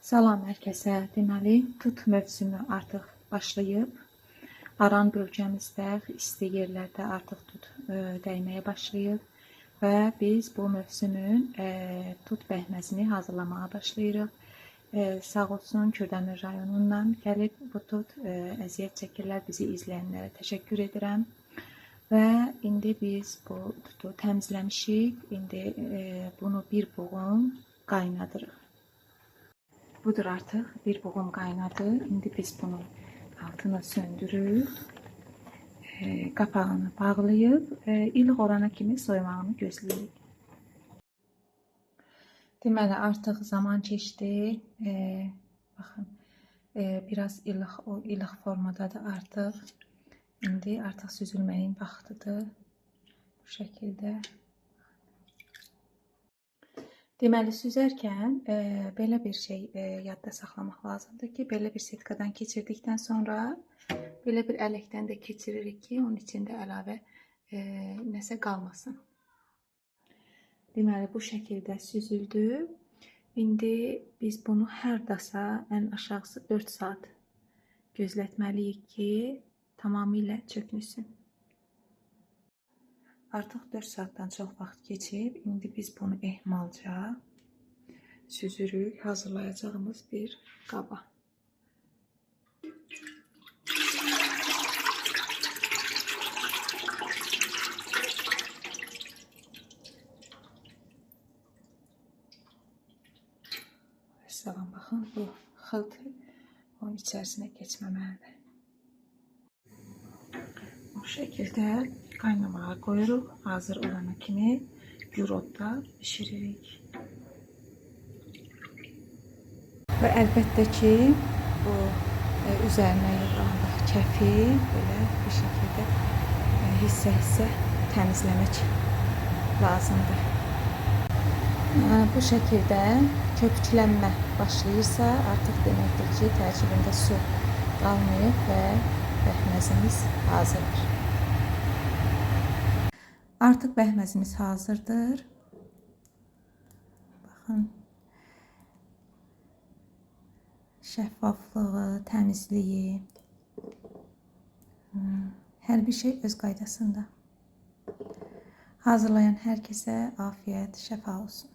Salam hər kəsə. Deməli, tut mövsümü artıq başlayıb. Aran bölgəmizdə, isti yerlərdə artıq tut dəyməyə başlayıb və biz bu mövsümün tut bəhməsini hazırlamağa başlayırıq. Sağ olsun Kürdəmir rayonundan gəlib bu tut əziyyət çəkirlər, bizi izləyənlərə təşəkkür edirəm. Və indi biz bu tutu təmizləmişik. İndi bunu bir buğum qaynadırıq. Budur artıq bir buğum qaynadı. İndi biz bunu altını söndürüb, qapağını bağlayıb, ilıq olana kimi soymağını gözləyirik. Deməli, artıq zaman keçdi. Baxın, biraz ilıq formadadır artıq. İndi artıq süzülməyin vaxtıdır. Bu şəkildə. Deməli, süzərkən belə bir şey yadda saxlamaq lazımdır ki, belə bir setkadan keçirdikdən sonra belə bir ələkdən də keçiririk ki, onun içində əlavə nəsə qalmasın. Deməli, bu şəkildə süzüldü. İndi biz bunu hər dasa ən aşağısı 4 saat gözlətməliyik ki, tamamilə çökülsün. Artıq 4 saatdan çox vaxt keçib. İndi biz bunu ehmalca süzürük hazırlayacağımız bir qaba. Salam, baxın, bu xılt onun içərisinə keçməməlidir. Bu şəkildə qaynamağa qoyuruq. Hazır olana kimi gür odda bişiririk. Və əlbəttə ki, bu üzərinə yığılan kəfi belə bir şəkildə hissə-hissə təmizləmək lazımdır. Bu şəkildə köpüklənmə başlayırsa, artıq deməkdir ki, tərkibində su qalmayıb və bəhməzimiz hazırdır. Artıq bəhməzimiz hazırdır. Baxın, şəffaflığı, təmizliyi, hər bir şey öz qaydasında. Hazırlayan hər kəsə afiyət, şəfa olsun.